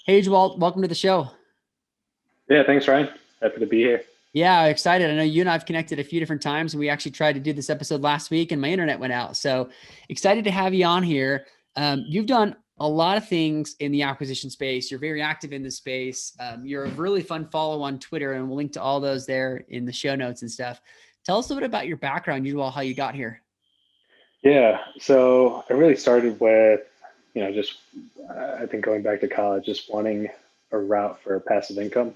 Hey, Ujwal, welcome to the show. Yeah, thanks, Ryan. Happy to be here. Yeah, excited. I know you and I have connected a few different times, and we actually tried to do this episode last week, and my internet went out. So excited to have you on here. You've done a lot of things in the acquisition space. You're very active in this space. You're a really fun follow on Twitter, and we'll link to all those there in the show notes and stuff. Tell us a little bit about your background, Ujwal, how you got here. Yeah, so I really started with, just I think going back to college, just wanting a route for passive income.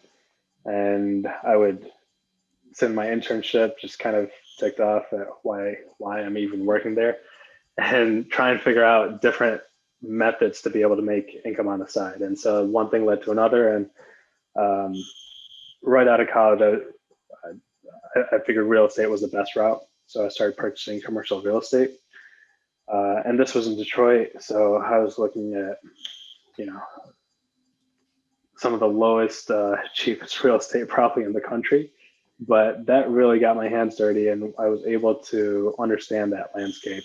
And I would send my internship just kind of ticked off at why I'm even working there and try and figure out different methods to be able to make income on the side. And so one thing led to another. And um, right out of college, I figured real estate was the best route. So I started purchasing commercial real estate. And this was in Detroit, so I was looking at, you know, some of the lowest, cheapest real estate probably in the country. But that really got my hands dirty, and I was able to understand that landscape.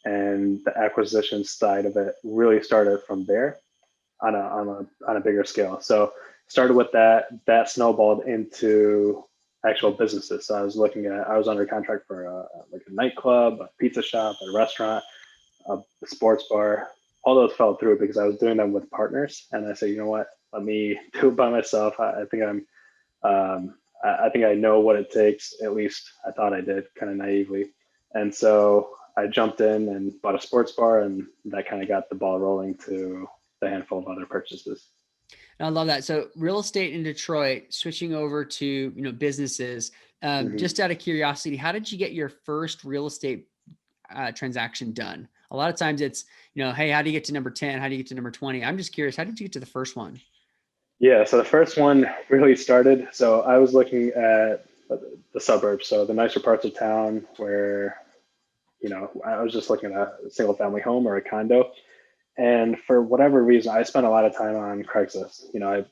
And the acquisition side of it really started from there on a bigger scale. So started with that. That snowballed into actual businesses. So I was under contract for like a nightclub, a pizza shop, a restaurant, a sports bar. All those fell through because I was doing them with partners, and I said, you know what, let me do it by myself. I think I know what it takes. At least I thought I did, kind of naively. And so I jumped in and bought a sports bar, and that kind of got the ball rolling to the handful of other purchases. I love that. So real estate in Detroit, switching over to, businesses. hmm Just out of curiosity, how did you get your first real estate transaction done? A lot of times it's, hey, how do you get to number 10? How do you get to number 20? I'm just curious, how did you get to the first one? Yeah, so the first one really started. So I was looking at the suburbs, so the nicer parts of town where, I was just looking at a single family home or a condo. And for whatever reason, I spent a lot of time on Craigslist. I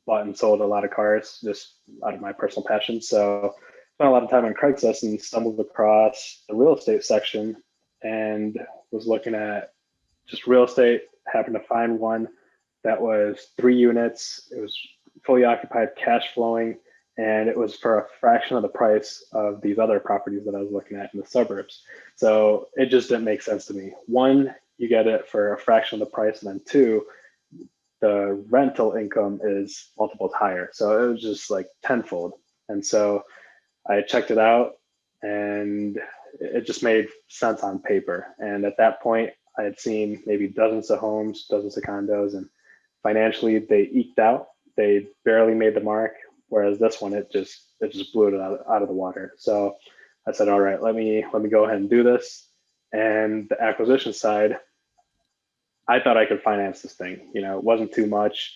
bought and sold a lot of cars just out of my personal passion. So spent a lot of time on Craigslist and stumbled across the real estate section and was looking at just real estate. Happened to find one that was 3 units. It was fully occupied, cash flowing, and it was for a fraction of the price of these other properties that I was looking at in the suburbs. So it just didn't make sense to me. One, you get it for a fraction of the price, and then two, the rental income is multiples higher. So it was just like tenfold. And so I checked it out, and it just made sense on paper. And at that point, I had seen maybe dozens of homes, dozens of condos, and financially they eked out. They barely made the mark, whereas this one it just blew it out of the water. So I said, all right, let me go ahead and do this. And the acquisition side, I thought I could finance this thing. It wasn't too much.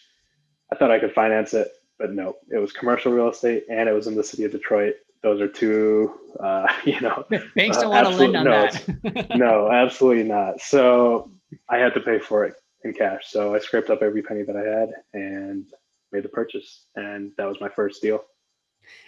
I thought I could finance it, but no, it was commercial real estate and it was in the city of Detroit. Those are two, Banks don't want to lend absolute on no's. that. No, absolutely not. So I had to pay for it in cash. So I scraped up every penny that I had and made the purchase. And that was my first deal.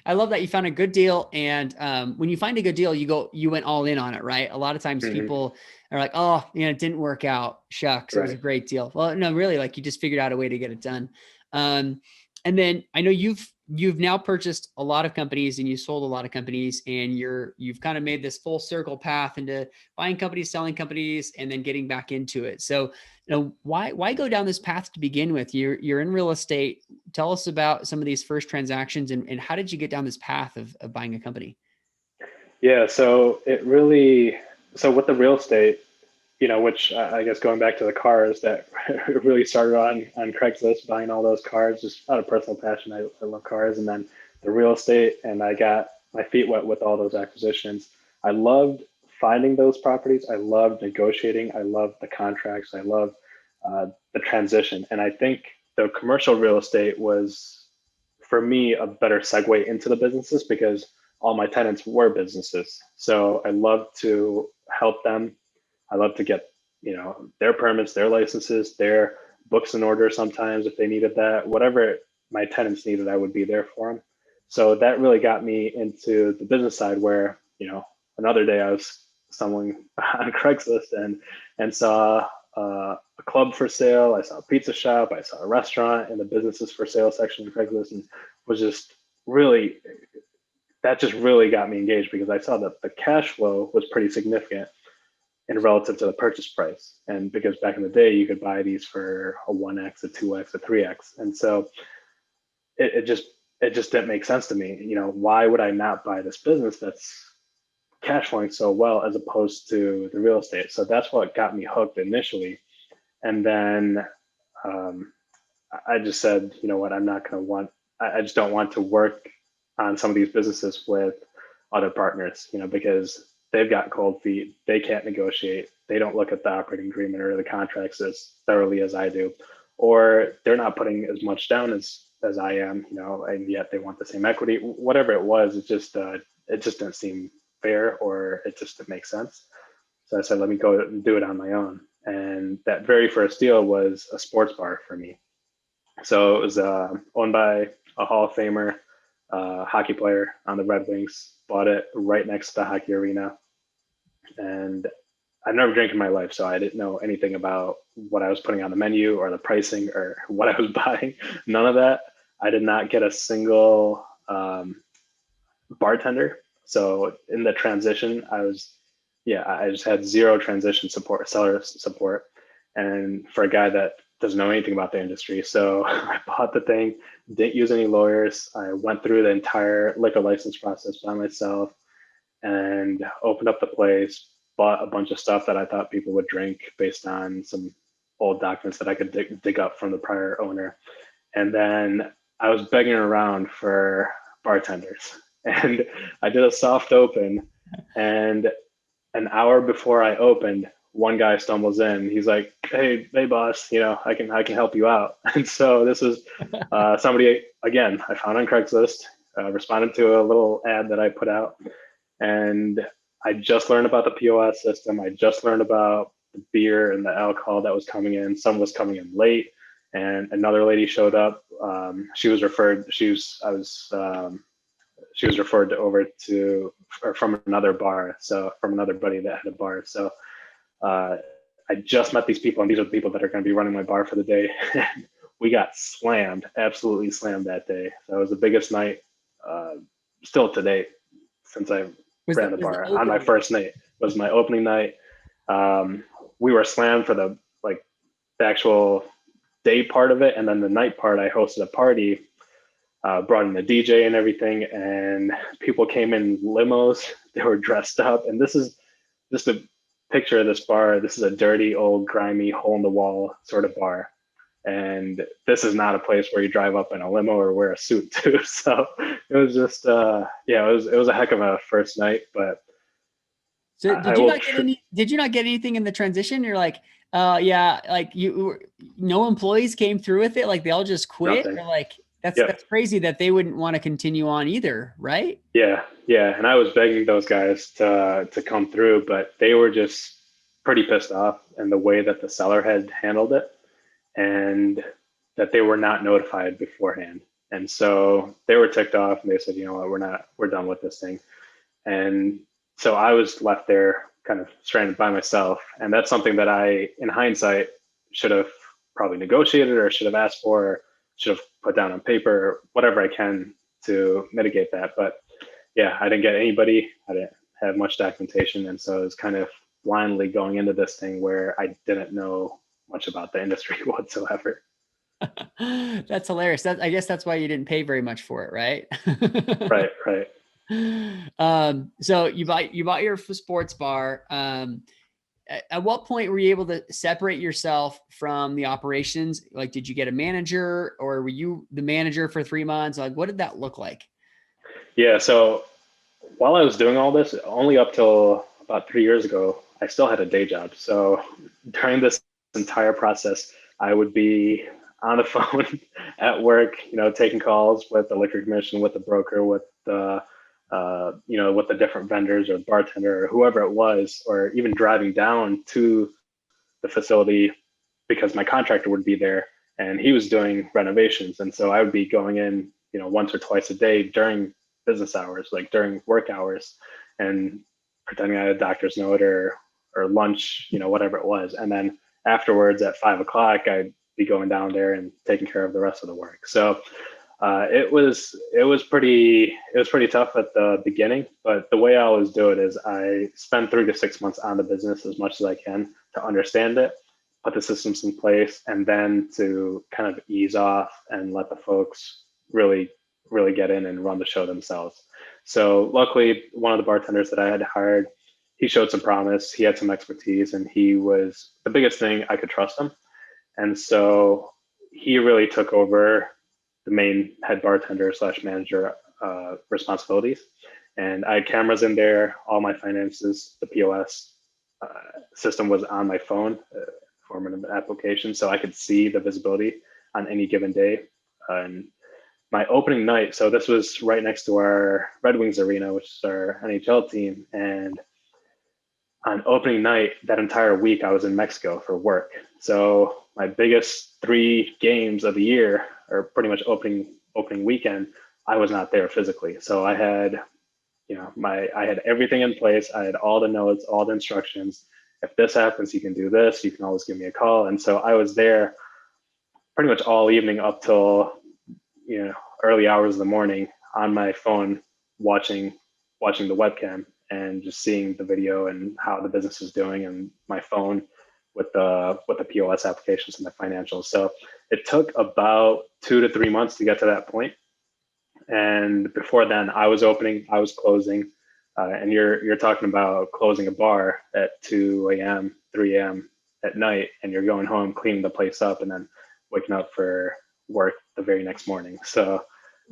I love that you found a good deal. And when you find a good deal, you went all in on it, right? A lot of times hmm people are like, oh, it didn't work out. Shucks, it was a Right. great deal. Well, no, really, like you just figured out a way to get it done. Um, and then I know you've now purchased a lot of companies and you sold a lot of companies, and you've kind of made this full circle path into buying companies, selling companies, and then getting back into it. So, why go down this path to begin with? You're in real estate. Tell us about some of these first transactions, and how did you get down this path of buying a company? Yeah. So with the real estate, which I guess going back to the cars, that really started on Craigslist, buying all those cars just out of personal passion. I love cars, and then the real estate, and I got my feet wet with all those acquisitions. I loved finding those properties. I loved negotiating. I loved the contracts. I loved the transition, and I think the commercial real estate was for me a better segue into the businesses because all my tenants were businesses. So I love to help them. I love to get, their permits, their licenses, their books in order sometimes if they needed that. Whatever my tenants needed, I would be there for them. So that really got me into the business side where, another day I was stumbling on Craigslist and saw a club for sale. I saw a pizza shop. I saw a restaurant in the businesses for sale section of Craigslist, and was just really, that just really got me engaged because I saw that the cash flow was pretty significant in relative to the purchase price. And because back in the day, you could buy these for a 1x, a 2x, a 3x. And so it just didn't make sense to me. You know, why would I not buy this business that's cash flowing so well as opposed to the real estate? So that's what got me hooked initially. And then I just said, you know what, I just don't want to work on some of these businesses with other partners, you know, because they've got cold feet. They can't negotiate. They don't look at the operating agreement or the contracts as thoroughly as I do, or they're not putting as much down as I am, you know, and yet they want the same equity. Whatever it was, it just didn't seem fair, or it just didn't make sense. So I said, let me go and do it on my own. And that very first deal was a sports bar for me. So it was owned by a Hall of Famer, hockey player on the Red Wings. Bought it right next to the hockey arena. And I've never drank in my life, so I didn't know anything about what I was putting on the menu or the pricing or what I was buying. None of that. I did not get a single bartender. So in the transition, I just had zero transition support, seller support. And for a guy that doesn't know anything about the industry. So I bought the thing, didn't use any lawyers. I went through the entire liquor license process by myself and opened up the place, bought a bunch of stuff that I thought people would drink based on some old documents that I could dig up from the prior owner. And then I was begging around for bartenders, and I did a soft open, and an hour before I opened, one guy stumbles in. He's like, hey boss, you know, I can help you out. And so this is somebody, again, I found on Craigslist, responded to a little ad that I put out. And I just learned about the POS system. I just learned about the beer and the alcohol that was coming in. Some was coming in late, and another lady showed up. She was referred over to, or from another bar. So from another buddy that had a bar. So I just met these people, and these are the people that are going to be running my bar for the day. We got slammed, absolutely slammed that day. So it was the biggest night still to date since I ran the bar. On my first night was my opening night. We were slammed for the actual day part of it, and then the night part, I hosted a party, brought in the DJ and everything, and people came in limos. They were dressed up, and this is just a picture of this bar. This is a dirty, old, grimy, hole-in-the-wall sort of bar. And this is not a place where you drive up in a limo or wear a suit too. So it was just, it was a heck of a first night. But so did you not get anything in the transition? You're like, no employees came through with it. Like they all just quit. Or like, that's crazy that they wouldn't want to continue on either. Right. Yeah. And I was begging those guys to come through, but they were just pretty pissed off in the way that the seller had handled it, and that they were not notified beforehand. And so they were ticked off, and they said, you know what, we're done with this thing. And so I was left there kind of stranded by myself. And that's something that I, in hindsight, should have probably negotiated, or should have asked for, or should have put down on paper, or whatever I can to mitigate that. But yeah, I didn't get anybody. I didn't have much documentation. And so it was kind of blindly going into this thing where I didn't know much about the industry whatsoever. That's hilarious. I guess that's why you didn't pay very much for it, right? Right. So you bought your sports bar. At what point were you able to separate yourself from the operations? Like, did you get a manager, or were you the manager for 3 months? Like, what did that look like? Yeah. So while I was doing all this, only up till about 3 years ago, I still had a day job. So during this entire process, I would be on the phone at work, taking calls with the liquor commission, with the broker, with the, with the different vendors or bartender or whoever it was, or even driving down to the facility because my contractor would be there and he was doing renovations. And so I would be going in, once or twice a day during business hours, like during work hours, and pretending I had a doctor's note or lunch, whatever it was. And then afterwards at 5 o'clock, I'd be going down there and taking care of the rest of the work. So it was pretty tough at the beginning, but the way I always do it is I spend 3 to 6 months on the business as much as I can to understand it, put the systems in place, and then to kind of ease off and let the folks really get in and run the show themselves. So luckily, one of the bartenders that I had hired, he showed some promise, he had some expertise, and he was the biggest thing. I could trust him. And so he really took over the main head bartender / manager responsibilities. And I had cameras in there, all my finances, the POS system was on my phone, forming an application, so I could see the visibility on any given day. And my opening night, so this was right next to our Red Wings arena, which is our NHL team. And on opening night, that entire week, I was in Mexico for work. So my biggest 3 games of the year, or pretty much opening weekend, I was not there physically. So I had, I had everything in place. I had all the notes, all the instructions. If this happens, you can do this. You can always give me a call. And so I was there pretty much all evening up till, early hours of the morning on my phone, watching the webcam and just seeing the video and how the business is doing, and my phone with the POS applications and the financials. So it took about 2 to 3 months to get to that point. And before then, I was opening, I was closing, and you're talking about closing a bar at 2 a.m., 3 a.m. at night, and you're going home, cleaning the place up, and then waking up for work the very next morning. So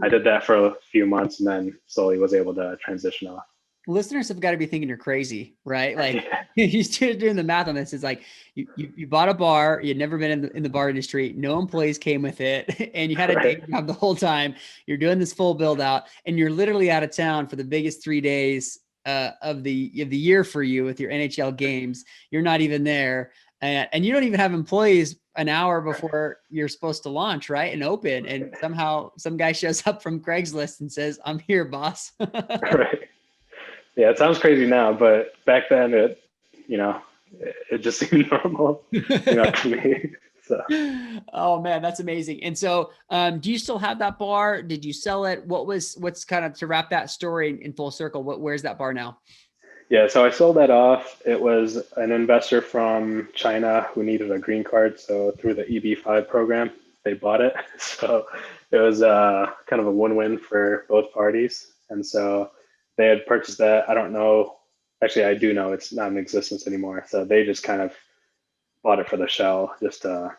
I did that for a few months, and then slowly was able to transition off. Listeners have got to be thinking you're crazy, right? Like he's doing the math on this. It's like you bought a bar, you'd never been in the bar industry, no employees came with it, and you had a day job the whole time. You're doing this full build out, and you're literally out of town for the biggest 3 days of the year for you with your NHL games. You're not even there, and you don't even have employees an hour before you're supposed to launch, right, and open. And somehow some guy shows up from Craigslist and says, "I'm here, boss." Right. Yeah, it sounds crazy now, but back then it just seemed normal, to me. So. Oh man, that's amazing. And so, do you still have that bar? Did you sell it? What's kind of, to wrap that story in full circle? Where's that bar now? Yeah, so I sold that off. It was an investor from China who needed a green card. So through the EB-5 program, they bought it. So it was kind of a win-win for both parties. And so they had purchased that. I don't know. Actually, I do know it's not in existence anymore. So they just kind of bought it for the shell, just to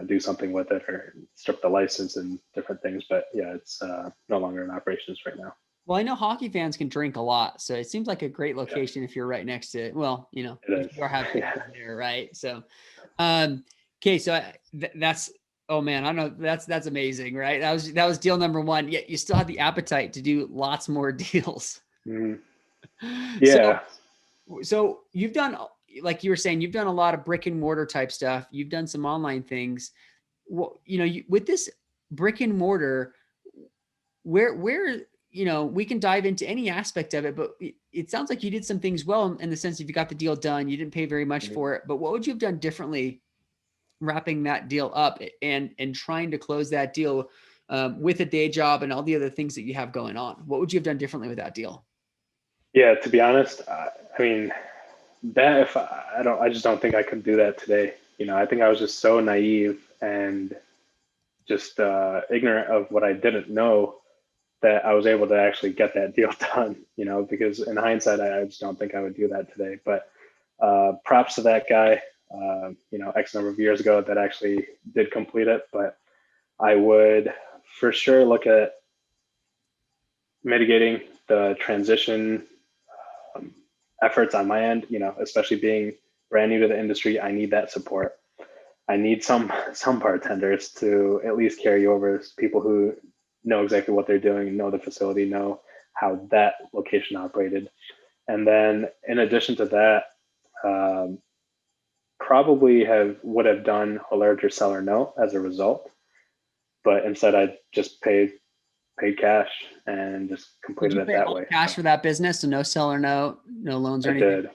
do something with it or strip the license and different things. But yeah, it's no longer in operations right now. Well, I know hockey fans can drink a lot, so it seems like a great location if you're right next to it. Well, if you are having there, right? So, okay, so that's, oh man, I know that's amazing, right? That was deal number one. Yet you still have the appetite to do lots more deals. Mm-hmm. Yeah. So you've done, like you were saying, you've done a lot of brick and mortar type stuff. You've done some online things. Well, with this brick and mortar, where we can dive into any aspect of it, but it sounds like you did some things well in the sense if you got the deal done, you didn't pay very much for it, but what would you have done differently wrapping that deal up and trying to close that deal with a day job and all the other things that you have going on? What would you have done differently with that deal? Yeah, to be honest, I mean, that I just don't think I could do that today. I think I was just so naive and just ignorant of what I didn't know that I was able to actually get that deal done, because in hindsight, I just don't think I would do that today. But props to that guy, X number of years ago that actually did complete it. But I would for sure look at mitigating the transition efforts on my end, especially being brand new to the industry. I need that support. I need some bartenders to at least carry over, people who know exactly what they're doing, know the facility, know how that location operated. And then in addition to that, probably would have done a larger seller note as a result, but instead I just paid cash and just completed it that way. Cash for that business, so no seller note, no loans or anything? I did.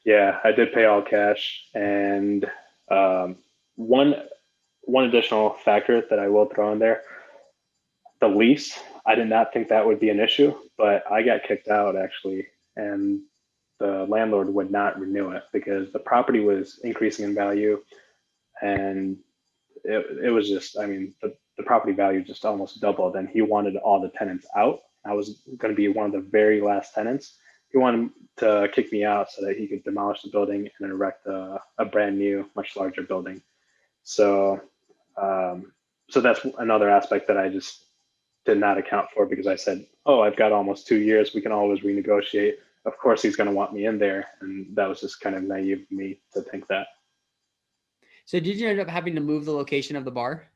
Yeah, I did pay all cash, and One additional factor that I will throw in there, the lease. I did not think that would be an issue, but I got kicked out actually, and the landlord would not renew it because the property was increasing in value, and it was just, I mean, the property value just almost doubled, and he wanted all the tenants out. I was going to be one of the very last tenants. He wanted to kick me out so that he could demolish the building and erect a brand new, much larger building. So, so that's another aspect that I just did not account for because I said, oh, I've got almost 2 years. We can always renegotiate. Of course, he's going to want me in there. And that was just kind of naive of me to think that. So did you end up having to move the location of the bar?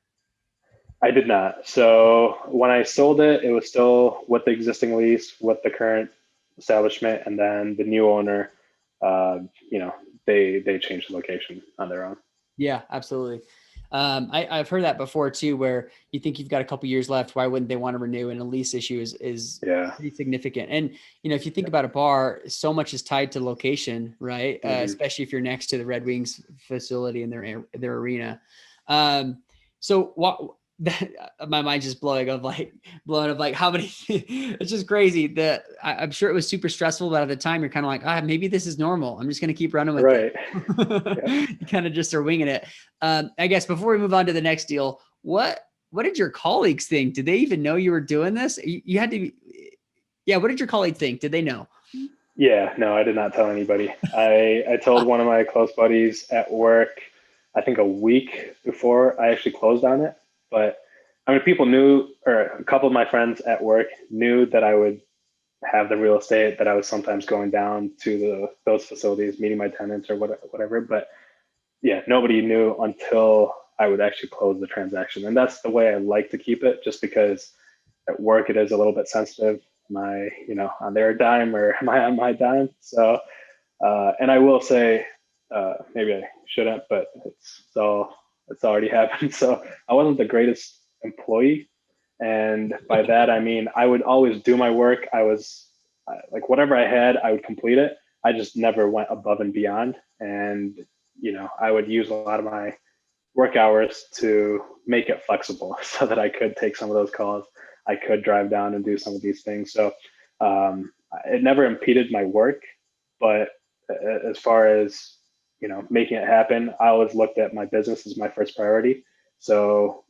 I did not. So when I sold it, it was still with the existing lease, with the current establishment, and then the new owner, they changed the location on their own. Yeah, absolutely. I've heard that before too, where you think you've got a couple years left. Why wouldn't they want to renew? And a lease issue is pretty significant. And, if you think about a bar, so much is tied to location, right? Especially if you're next to the Red Wings facility and their arena. So what, my mind just blowing of like how many, it's just crazy that I'm sure it was super stressful, but at the time you're kind of like, maybe this is normal. I'm just going to keep running with it. You kind of just are winging it. I guess before we move on to the next deal, what did your colleagues think? Did they even know you were doing this? You had to be, what did your colleagues think? Did they know? Yeah, no, I did not tell anybody. I told one of my close buddies at work, I think a week before I actually closed on it. But I mean, people knew, or a couple of my friends at work knew that I would have the real estate, that I was sometimes going down to those facilities, meeting my tenants or whatever. But yeah, nobody knew until I would actually close the transaction. And that's the way I like to keep it, just because at work it is a little bit sensitive. Am I, on their dime or am I on my dime? So, and I will say, maybe I shouldn't, but it's already happened. So I wasn't the greatest employee. And by that, I mean, I would always do my work. I was like, whatever I had, I would complete it. I just never went above and beyond. And, I would use a lot of my work hours to make it flexible so that I could take some of those calls. I could drive down and do some of these things. So it never impeded my work. But as far as, making it happen, I always looked at my business as my first priority. So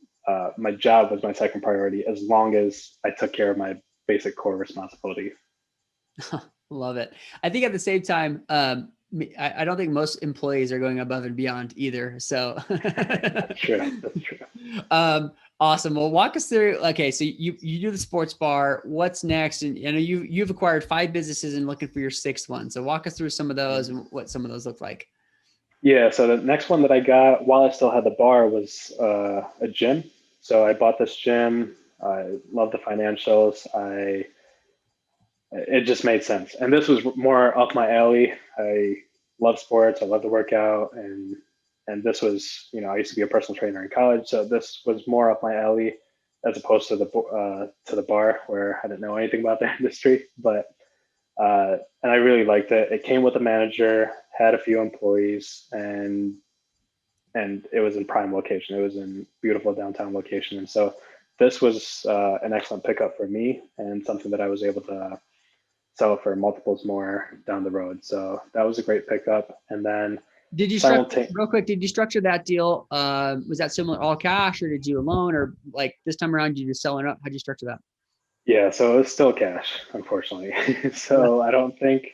my job was my second priority, as long as I took care of my basic core responsibility. Love it. I think at the same time, I don't think most employees are going above and beyond either. So That's true. Awesome. Well, walk us through. Okay, so you do the sports bar. What's next? And I know you've acquired 5 businesses and looking for your 6th one. So walk us through some of those and what some of those look like. Yeah. So the next one that I got while I still had the bar was a gym. So I bought this gym. I love the financials. It just made sense. And this was more up my alley. I love sports. I love to work out. And this was, I used to be a personal trainer in college. So this was more up my alley as opposed to the bar, where I didn't know anything about the industry. But and I really liked it. It came with a manager, had a few employees, and it was in prime location. It was in beautiful downtown location. And so this was an excellent pickup for me, and something that I was able to sell for multiples more down the road. So that was a great pickup. And then did you structure that deal? Was that similar all cash, or did you a loan, or like this time around, you just selling up? How'd you structure that? Yeah, so it's still cash, unfortunately. So I don't think,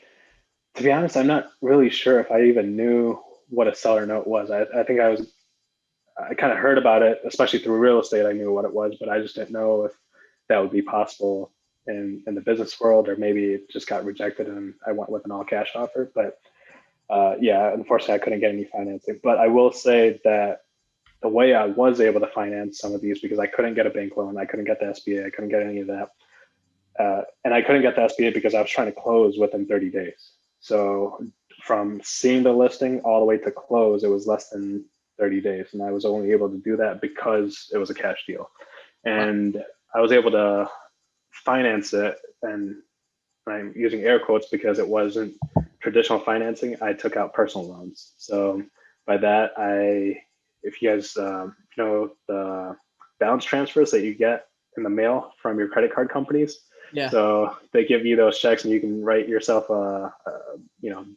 to be honest, I'm not really sure if I even knew what a seller note was. I think I kind of heard about it, especially through real estate. I knew what it was, but I just didn't know if that would be possible in the business world, or maybe it just got rejected and I went with an all cash offer. But yeah, unfortunately, I couldn't get any financing. But I will say that the way I was able to finance some of these, because I couldn't get a bank loan, I couldn't get the SBA, I couldn't get any of that. And I couldn't get the SBA because I was trying to close within 30 days. So from seeing the listing all the way to close, it was less than 30 days. And I was only able to do that because it was a cash deal. And I was able to finance it, and I'm using air quotes because it wasn't traditional financing. I took out personal loans. So by that, if you guys know the balance transfers that you get in the mail from your credit card companies. Yeah. So they give you those checks and you can write yourself a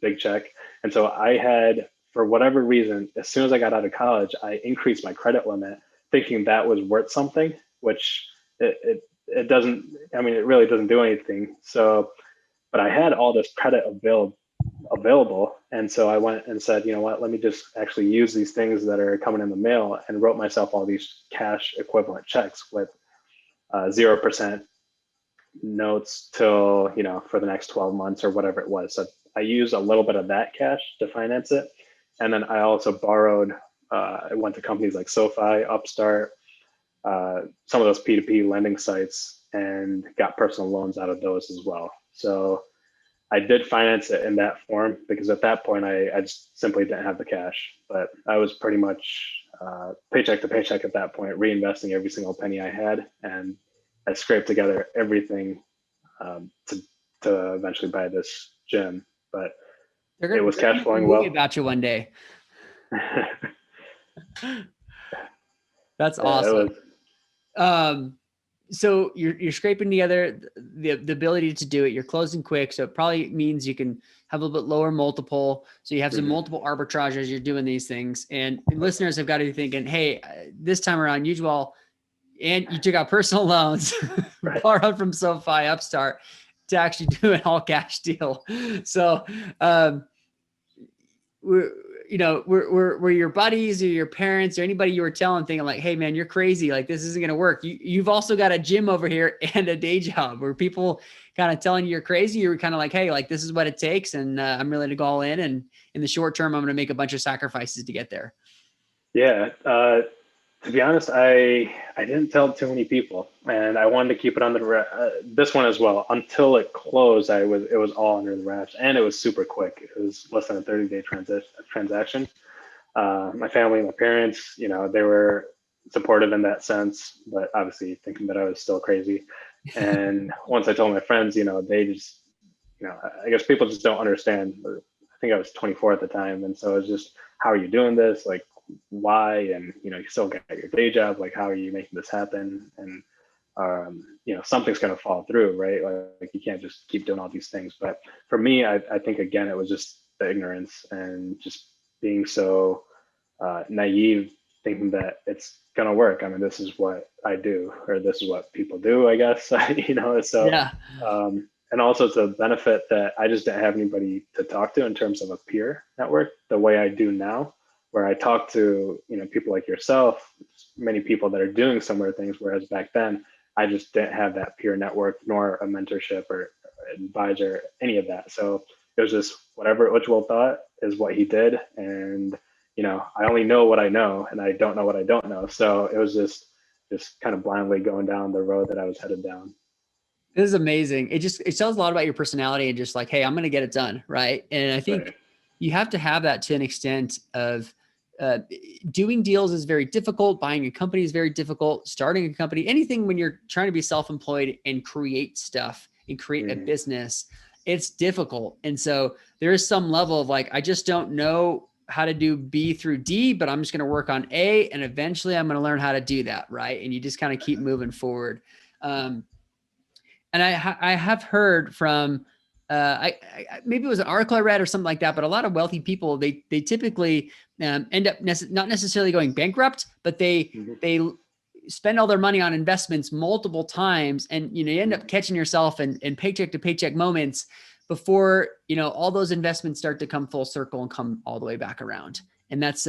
big check. And so I had, for whatever reason, as soon as I got out of college, I increased my credit limit thinking that was worth something, which it doesn't, I mean, it really doesn't do anything. So, but I had all this credit available. And so I went and said, you know what, let me just actually use these things that are coming in the mail, and wrote myself all these cash equivalent checks with 0% notes till, for the next 12 months or whatever it was. So I used a little bit of that cash to finance it. And then I also borrowed, I went to companies like SoFi, Upstart, some of those P2P lending sites, and got personal loans out of those as well. So I did finance it in that form because at that point I just simply didn't have the cash. But I was pretty much paycheck to paycheck at that point, reinvesting every single penny I had, and I scraped together everything to eventually buy this gym. But it was cash flowing well. About you one day. That's Yeah, awesome. So you're scraping together the ability to do it. You're closing quick, so it probably means you can have a little bit lower multiple. So you have some multiple arbitrage as you're doing these things. And listeners have got to be thinking, hey, this time around, Ujwal, and you took out personal loans, right, borrowed from SoFi, Upstart, to actually do an all cash deal. So were your buddies or your parents or anybody you were telling thinking like, hey man, you're crazy. Like this isn't going to work. You've also got a gym over here and a day job. Were people kind of telling you you're crazy? You were kind of like, hey, like this is what it takes. And I'm willing to go all in. And in the short term, I'm going to make a bunch of sacrifices to get there. Yeah. To be honest, I didn't tell too many people, and I wanted to keep it under this one as well until it closed. It was all under the wraps, and it was super quick. It was less than a 30-day transaction. My family, my parents, they were supportive in that sense, but obviously thinking that I was still crazy. And once I told my friends, they just, I guess people just don't understand. I think I was 24 at the time, and so it was just, how are you doing this? Like, why? And you still got your day job, like how are you making this happen? And something's going to fall through, right? Like you can't just keep doing all these things. But for me, I think again it was just the ignorance and just being so naive, thinking that it's going to work. I mean, this is what I do, or this is what people do, I guess. So yeah. And also it's a benefit that I just didn't have anybody to talk to in terms of a peer network the way I do now, where I talk to, people like yourself, many people that are doing similar things, whereas back then I just didn't have that peer network, nor a mentorship or advisor, any of that. So it was just whatever Ujwal thought is what he did. And, I only know what I know, and I don't know what I don't know. So it was just kind of blindly going down the road that I was headed down. This is amazing. It tells a lot about your personality and just like, hey, I'm going to get it done. Right. And I think you have to have that to an extent of, doing deals is very difficult. Buying a company is very difficult. Starting a company, anything when you're trying to be self-employed and create stuff and create a business, it's difficult. And so there is some level of like, I just don't know how to do B through D, but I'm just going to work on A, and eventually I'm going to learn how to do that. Right. And you just kind of keep moving forward. And I have heard from, maybe it was an article I read or something like that, but a lot of wealthy people, they typically end up not necessarily going bankrupt, but they spend all their money on investments multiple times. And, you end up catching yourself in paycheck to paycheck moments before, all those investments start to come full circle and come all the way back around. And that's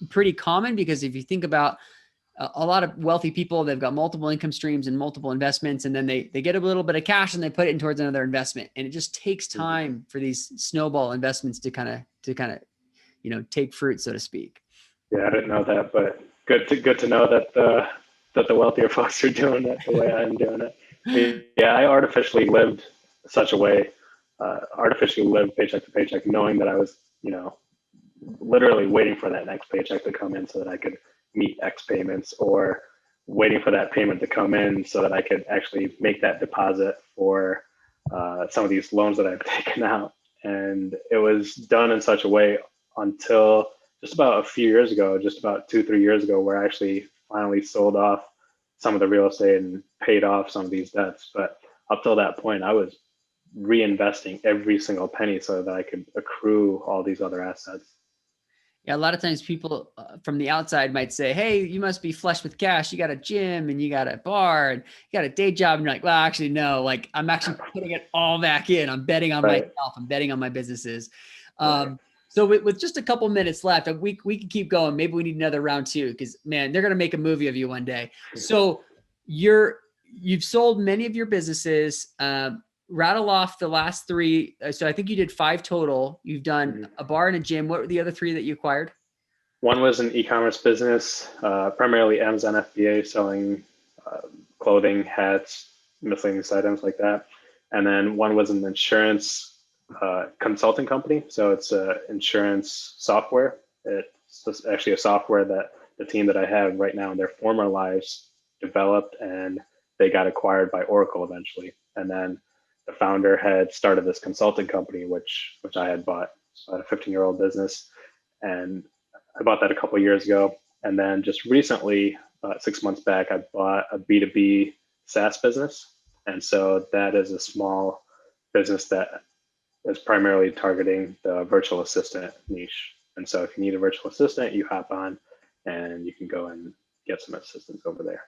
pretty common, because if you think about a lot of wealthy people, they've got multiple income streams and multiple investments, and then they get a little bit of cash and they put it in towards another investment. And it just takes time for these snowball investments to kind of, take fruit, so to speak. Yeah, I didn't know that, but good to know that the wealthier folks are doing it the way I'm doing it. Yeah, I artificially lived such a way, artificially lived paycheck to paycheck, knowing that I was, literally waiting for that next paycheck to come in so that I could meet X payments, or waiting for that payment to come in so that I could actually make that deposit for some of these loans that I've taken out. And it was done in such a way until just about a few years ago, just about 2, 3 years ago, where I actually finally sold off some of the real estate and paid off some of these debts. But up till that point, I was reinvesting every single penny so that I could accrue all these other assets. Yeah, a lot of times people from the outside might say, "Hey, you must be flush with cash. You got a gym and you got a bar and you got a day job." And you're like, "Well, actually, no. Like, I'm actually putting it all back in. I'm betting on Right. myself. I'm betting on my businesses." Right. So with just a couple minutes left, we can keep going. Maybe we need another round two because man, they're gonna make a movie of you one day. So you've sold many of your businesses. Rattle off the last three. So I think you did 5 total. You've done a bar and a gym. What were the other 3 that you acquired? One was an e-commerce business, primarily Amazon FBA, selling clothing, hats, miscellaneous items like that. And then one was an insurance consulting company. So it's insurance software. It's actually a software that the team that I have right now in their former lives developed, and they got acquired by Oracle eventually. And then the founder had started this consulting company, which I had bought. It's about a 15-year-old business. And I bought that a couple of years ago. And then just recently, 6 months back, I bought a B2B SaaS business. And so that is a small business that is primarily targeting the virtual assistant niche. And so if you need a virtual assistant, you hop on and you can go and get some assistance over there.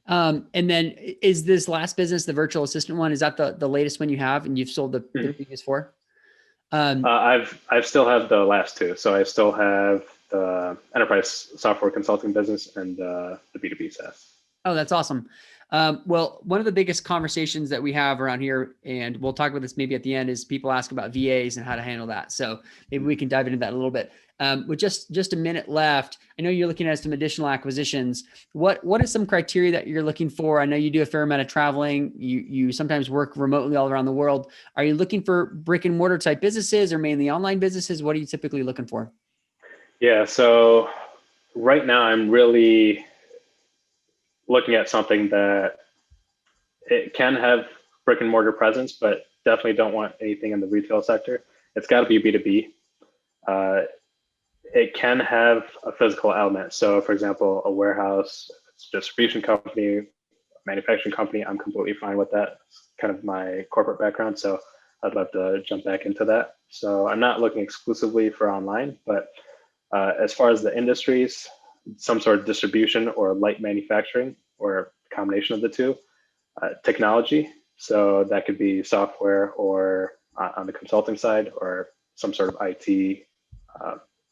And then is this last business, the virtual assistant one, is that the latest one you have and you've sold the previous 4? I still have the last 2. So I still have the enterprise software consulting business and the B2B SaaS. Oh, that's awesome. Well, one of the biggest conversations that we have around here, and we'll talk about this maybe at the end, is people ask about VAs and how to handle that. So maybe we can dive into that a little bit. With just a minute left, I know you're looking at some additional acquisitions. What is some criteria that you're looking for? I know you do a fair amount of traveling. You sometimes work remotely all around the world. Are you looking for brick and mortar type businesses or mainly online businesses? What are you typically looking for? Yeah, so right now I'm really looking at something that it can have brick and mortar presence, but definitely don't want anything in the retail sector. It's got to be B2B. It can have a physical element. So for example, a warehouse, it's a distribution company, manufacturing company, I'm completely fine with that. It's kind of my corporate background. So I'd love to jump back into that. So I'm not looking exclusively for online, but as far as the industries, some sort of distribution or light manufacturing or a combination of the two. Technology, so that could be software or on the consulting side or some sort of IT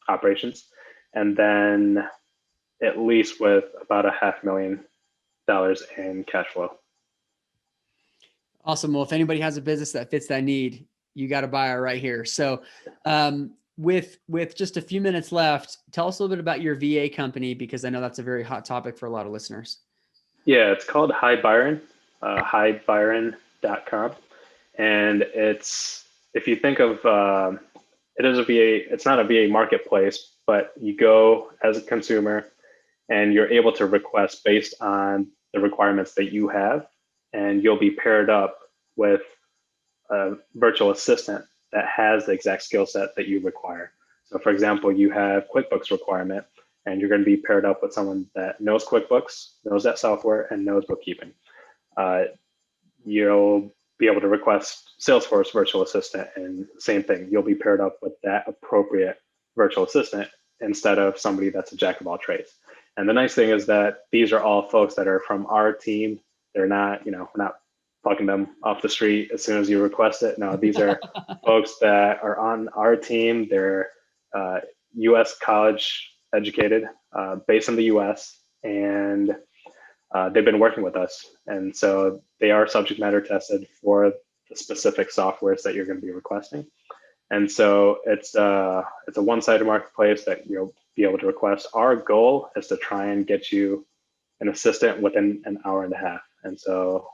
operations. And then at least with about $500,000 in cash flow. Awesome. Well, if anybody has a business that fits that need, you got to buy it right here. So with just a few minutes left, tell us a little bit about your VA company, because I know that's a very hot topic for a lot of listeners. Yeah, it's called Hi Byron, hibyron.com. And it's, if you think of, it is a VA, it's not a VA marketplace, but you go as a consumer and you're able to request based on the requirements that you have, and you'll be paired up with a virtual assistant that has the exact skill set that you require. So for example, you have QuickBooks requirement, and you're going to be paired up with someone that knows QuickBooks, knows that software, and knows bookkeeping. You'll be able to request Salesforce virtual assistant, and same thing, you'll be paired up with that appropriate virtual assistant instead of somebody that's a jack of all trades. And the nice thing is that these are all folks that are from our team. They're not, we're not plucking them off the street as soon as you request it. No, these are folks that are on our team. They're US college educated, based in the US, and they've been working with us. And so they are subject matter tested for the specific softwares that you're going to be requesting. And so it's a one-sided marketplace that you'll be able to request. Our goal is to try and get you an assistant within an hour and a half. And so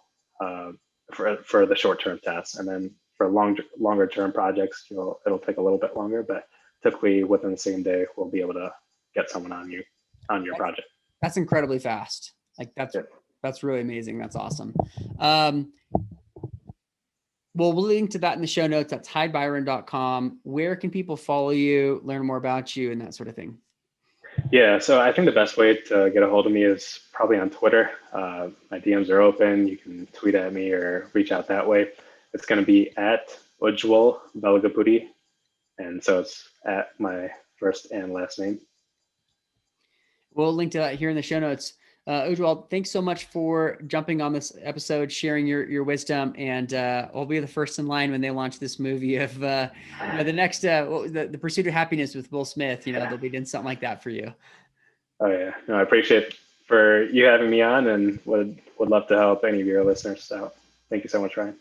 for the short-term tasks, and then for longer term projects, it'll take a little bit longer, but typically within the same day, we'll be able to get someone on your project. That's incredibly fast. Like that's really amazing. That's awesome. Well, we'll link to that in the show notes. That's hibyron.com. Where can people follow you, learn more about you, and that sort of thing? Yeah, so I think the best way to get a hold of me is probably on Twitter. My DMs are open. You can tweet at me or reach out that way. It's going to be at Ujwal Velagapudi. And so it's at my first and last name. We'll link to that here in the show notes. Ujwal, thanks so much for jumping on this episode, sharing your wisdom, and I'll be the first in line when they launch this movie of the next the Pursuit of Happiness with Will Smith. They'll be doing something like that for you. Oh yeah, no, I appreciate for you having me on, and would love to help any of your listeners out. Thank you so much, Ryan.